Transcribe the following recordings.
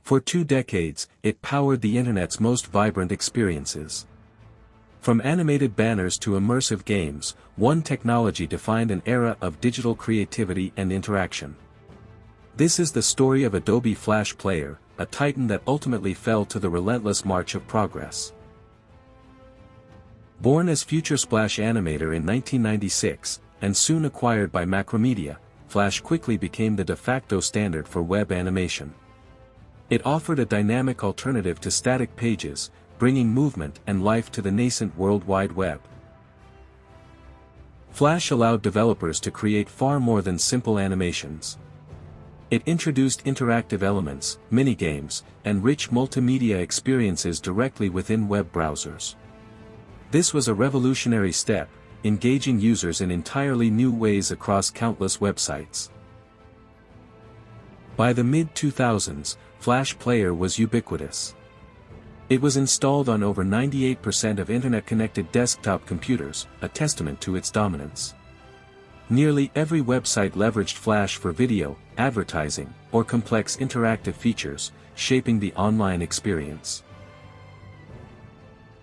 For 2 decades, it powered the internet's most vibrant experiences. From animated banners to immersive games, one technology defined an era of digital creativity and interaction. This is the story of Adobe Flash Player, a titan that ultimately fell to the relentless march of progress. Born as Future Splash Animator in 1996, and soon acquired by Macromedia, Flash quickly became the de facto standard for web animation. It offered a dynamic alternative to static pages, bringing movement and life to the nascent World Wide Web. Flash allowed developers to create far more than simple animations. It introduced interactive elements, minigames, and rich multimedia experiences directly within web browsers. This was a revolutionary step, engaging users in entirely new ways across countless websites. By the mid-2000s, Flash Player was ubiquitous. It was installed on over 98% of internet-connected desktop computers, a testament to its dominance. Nearly every website leveraged Flash for video, advertising, or complex interactive features, shaping the online experience.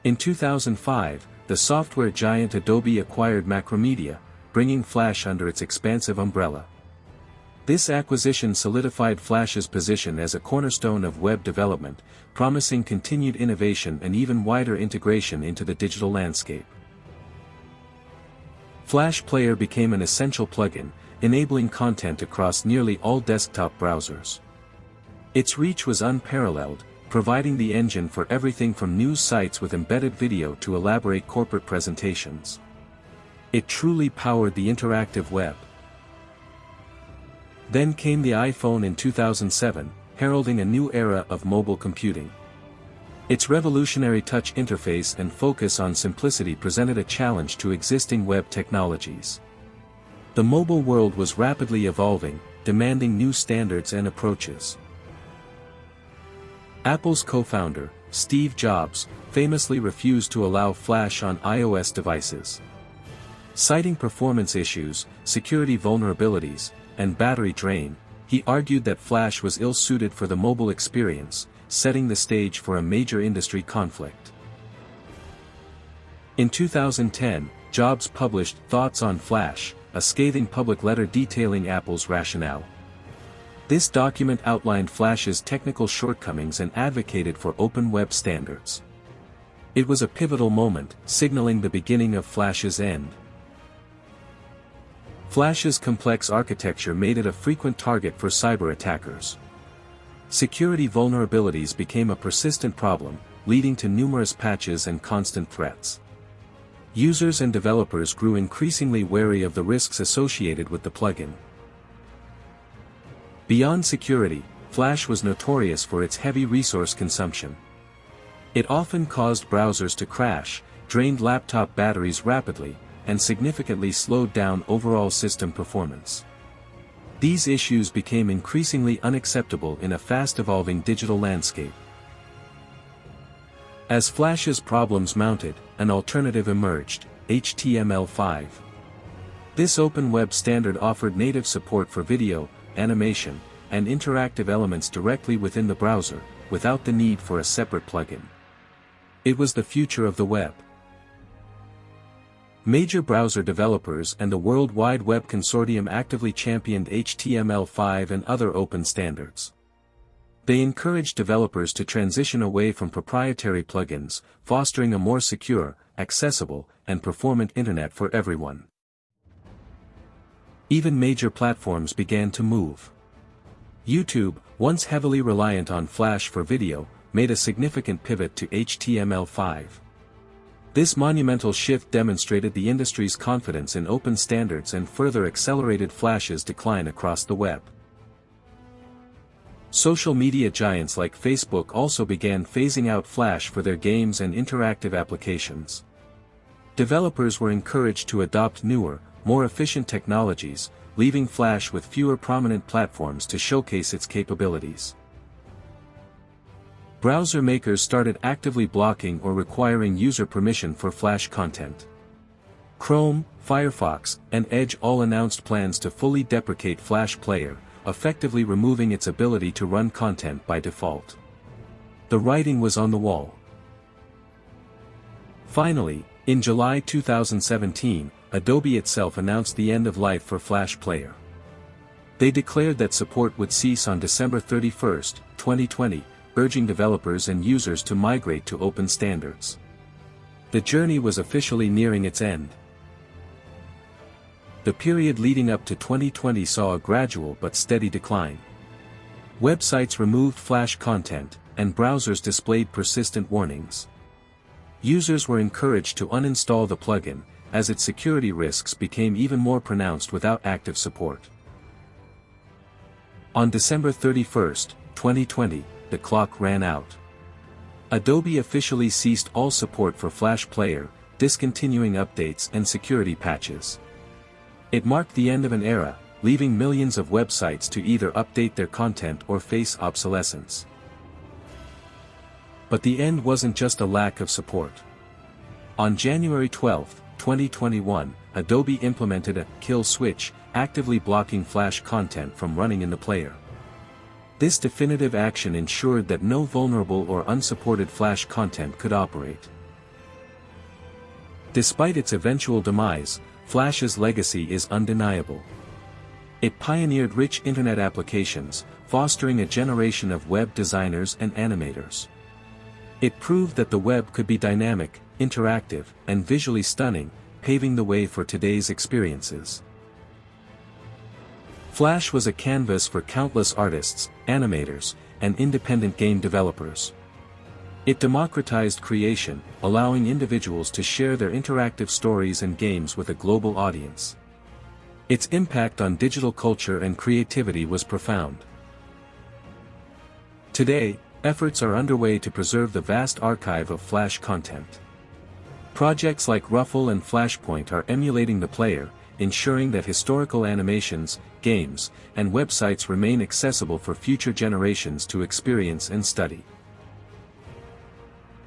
In 2005, the software giant Adobe acquired Macromedia, bringing Flash under its expansive umbrella. This acquisition solidified Flash's position as a cornerstone of web development, promising continued innovation and even wider integration into the digital landscape. Flash Player became an essential plugin, enabling content across nearly all desktop browsers. Its reach was unparalleled, providing the engine for everything from news sites with embedded video to elaborate corporate presentations. It truly powered the interactive web. Then came the iPhone in 2007, heralding a new era of mobile computing. Its revolutionary touch interface and focus on simplicity presented a challenge to existing web technologies. The mobile world was rapidly evolving, demanding new standards and approaches. Apple's co-founder, Steve Jobs, famously refused to allow Flash on iOS devices. Citing performance issues, security vulnerabilities, and battery drain, he argued that Flash was ill-suited for the mobile experience, setting the stage for a major industry conflict. In 2010, Jobs published Thoughts on Flash, a scathing public letter detailing Apple's rationale. This document outlined Flash's technical shortcomings and advocated for open web standards. It was a pivotal moment, signaling the beginning of Flash's end. Flash's complex architecture made it a frequent target for cyber attackers. Security vulnerabilities became a persistent problem, leading to numerous patches and constant threats. Users and developers grew increasingly wary of the risks associated with the plugin. Beyond security, Flash was notorious for its heavy resource consumption. It often caused browsers to crash, drained laptop batteries rapidly, and significantly slowed down overall system performance. These issues became increasingly unacceptable in a fast-evolving digital landscape. As Flash's problems mounted, an alternative emerged, HTML5. This open web standard offered native support for video, animation, and interactive elements directly within the browser, without the need for a separate plugin. It was the future of the web. Major browser developers and the World Wide Web Consortium actively championed HTML5 and other open standards. They encouraged developers to transition away from proprietary plugins, fostering a more secure, accessible, and performant internet for everyone. Even major platforms began to move. YouTube, once heavily reliant on Flash for video, made a significant pivot to HTML5. This monumental shift demonstrated the industry's confidence in open standards and further accelerated Flash's decline across the web. Social media giants like Facebook also began phasing out Flash for their games and interactive applications. Developers were encouraged to adopt newer, more efficient technologies, leaving Flash with fewer prominent platforms to showcase its capabilities. Browser makers started actively blocking or requiring user permission for Flash content. Chrome, Firefox, and Edge all announced plans to fully deprecate Flash Player, effectively removing its ability to run content by default. The writing was on the wall. Finally, in July 2017, Adobe itself announced the end of life for Flash Player. They declared that support would cease on December 31, 2020, urging developers and users to migrate to open standards. The journey was officially nearing its end. The period leading up to 2020 saw a gradual but steady decline. Websites removed Flash content, and browsers displayed persistent warnings. Users were encouraged to uninstall the plugin, as its security risks became even more pronounced without active support. On December 31, 2020, the clock ran out. Adobe officially ceased all support for Flash Player, discontinuing updates and security patches. It marked the end of an era, leaving millions of websites to either update their content or face obsolescence. But the end wasn't just a lack of support. On January 12, 2021, Adobe implemented a kill switch, actively blocking Flash content from running in the player. This definitive action ensured that no vulnerable or unsupported Flash content could operate. Despite its eventual demise, Flash's legacy is undeniable. It pioneered rich internet applications, fostering a generation of web designers and animators. It proved that the web could be dynamic, interactive, and visually stunning, paving the way for today's experiences. Flash was a canvas for countless artists, animators, and independent game developers. It democratized creation, allowing individuals to share their interactive stories and games with a global audience. Its impact on digital culture and creativity was profound. Today, efforts are underway to preserve the vast archive of Flash content. Projects like Ruffle and Flashpoint are emulating the player, ensuring that historical animations, games, and websites remain accessible for future generations to experience and study.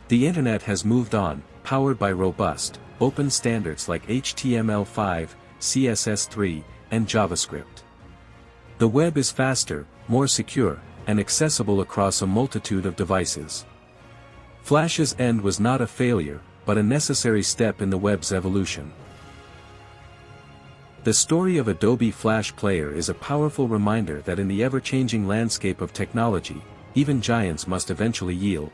The Internet has moved on, powered by robust, open standards like HTML5, CSS3, and JavaScript. The web is faster, more secure, and accessible across a multitude of devices. Flash's end was not a failure, but a necessary step in the web's evolution. The story of Adobe Flash Player is a powerful reminder that in the ever-changing landscape of technology, even giants must eventually yield.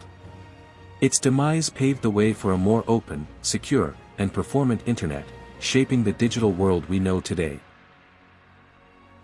Its demise paved the way for a more open, secure, and performant internet, shaping the digital world we know today.